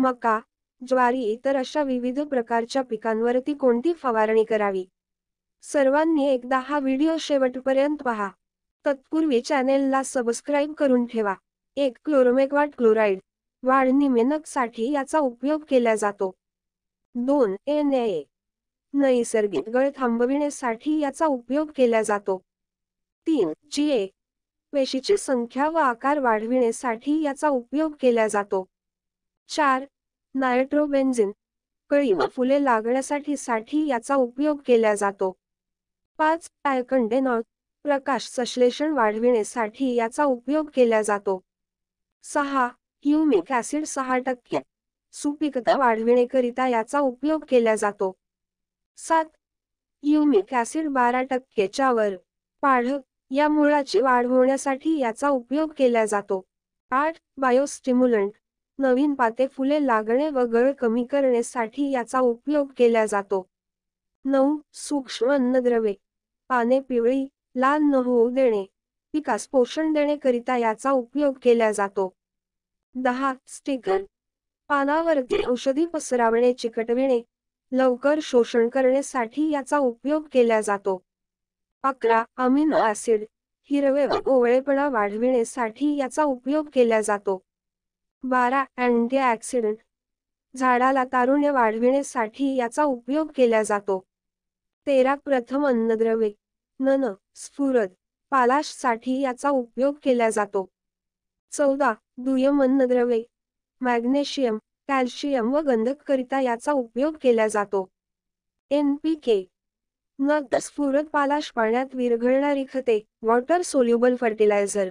मका, ज्वारी इतर अशा विविध प्रकारच्या पिकांवरती कोणती फवारणी करावी? सर्वांनी एकदा हा व्हिडिओ शेवटपर्यंत पहा. तत्पूर्वी चॅनेलला सबस्क्राईब करून ठेवा. 1. क्लोरोमेक्वाट क्लोराईड वाढ निमेनकसाठी याचा उपयोग केला जातो. 2. NA नैसर्गिक गळ थांबविण्यासाठी याचा उपयोग केला जातो. 3. GA पेशीची संख्या व आकार वाढविण्यासाठी याचा उपयोग केला जातो. 4. नायट्रोबेन्झिन कळी व फुले लागण्यासाठी याचा उपयोग केला जातो. 5. डायकंडेनॉल प्रकाश संश्लेषण वाढविण्यासाठी याचा उपयोग केला जातो. 6. ह्युमिक ॲसिड 6% सुपीकता वाढविण्याकरिता याचा उपयोग केला जातो. 7. ह्युमिक ॲसिड 12% च्या वर पाढ या मुळाची वाढ होण्यासाठी याचा उपयोग केला जातो. 8. बायोस्टिम्युलंट नवीन पाते फुले लागणे व गळ कमी करण्यासाठी याचा उपयोग केला जातो. 9. सूक्ष्म अन्नद्रव्ये पाने पिवळी, लाल न होऊ देणे, पिकास पोषण देण्याकरिता याचा उपयोग केला जातो. 10. स्टिकर पानावरती औषधी पसरवणे चिकटविणे, लवकर शोषण करण्यासाठी याचा उपयोग केला जातो. 11. अमिनो ॲसिड हिरवे व कोवळेपणा वाढविण्यासाठी याचा उपयोग केला जातो. 12. अँटीऑक्सिडंट झाडाला तारुण्य वाढविण्यासाठी याचा उपयोग केला जातो. 13. प्रथम अन्नद्रव्ये नन स्फुरद पालाशसाठी याचा उपयोग केला जातो. 14. दुय्यम अन्नद्रव्ये मॅग्नेशियम, कॅल्शियम व गंधककरिता याचा उपयोग केला जातो. NPK नद स्फुरद पालाश पाण्यात विरघळणारी खते वॉटर सोल्युबल फर्टिलायझर.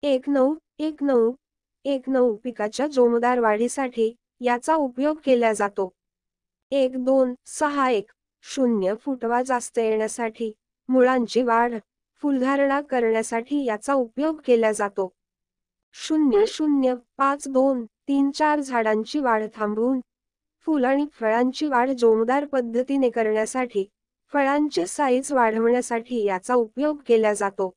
1.9 पिकाच्या जोमदार वाढीसाठी याचा उपयोग केला जातो. 1.2.6.1 फुटवा जास्त येण्यासाठी, मुळांची वाढ, फुलधारणा करण्यासाठी याचा उपयोग केला जातो. 0.05234 झाडांची वाढ थांबवून फुल आणि फळांची वाढ जोमदार पद्धतीने करण्यासाठी, फळांची साईज वाढवण्यासाठी याचा उपयोग केला जातो.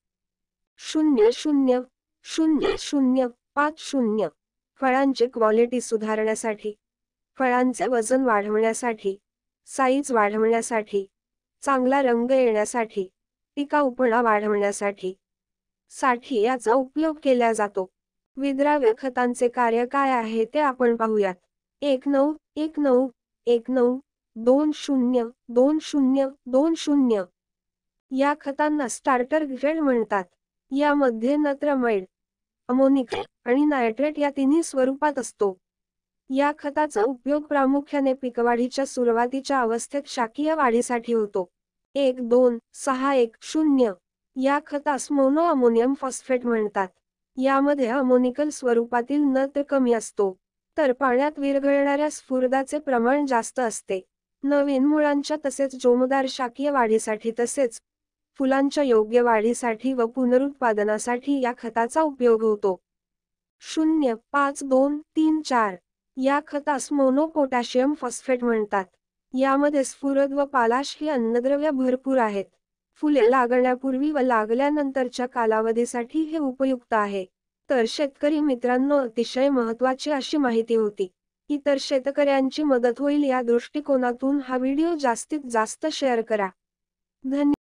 0.00050 फळांची क्वालिटी सुधारण्यासाठी, फळांचे वजन वाढवण्यासाठी, साईज वाढवण्यासाठी, चांगला रंग येण्यासाठी, टिकाऊपणा वाढवण्यासाठी साठी याचा उपयोग केला जातो. विद्राव्य खतांचे कार्य काय आहे ते आपण पाहूयात. 1.9.19.20.20.20 या खतांना स्टार्टर ग्रेड म्हणतात. यामध्ये नत्रमाइड, अमोनिक आणि नायट्रेट या तिन्ही स्वरूपात असतो. या खताचा उपयोग प्रामुख्याने पीकवाढीच्या सुरुवातीच्या अवस्थेत शाकीय वाढीसाठी होतो. 1.2.6.1 या खतास मोनो अमोनियम फॉस्फेट म्हणतात. यामध्ये अमोनिकल स्वरूपातील नत्र कमी असतो, तर पाण्यात विरघळणाऱ्या स्फुरदाचे प्रमाण जास्त असते. नवीन मुळांच्या तसेच जोमदार शाकीय वाढीसाठी तसेच फुलांच्या योग्य वाढीसाठी व पुनरुत्पादनासाठी या खताचा उपयोग होतो. 0.5234 या खतास मोनो पोटॅशियम फॉस्फेट म्हणतात. यामध्ये स्फुरद व पालाश ही अन्नद्रव्ये भरपूर आहेत. फुले लागण्यापूर्वी व लागल्यानंतरच्या कालावधीसाठी हे उपयुक्त आहे. तर शेतकरी मित्रांनो, अतिशय महत्त्वाची अशी माहिती होती. इतर शेतकऱ्यांची मदत होईल या दृष्टिकोनातून हा व्हिडिओ जास्तीत जास्त शेअर करा. धन्यवाद.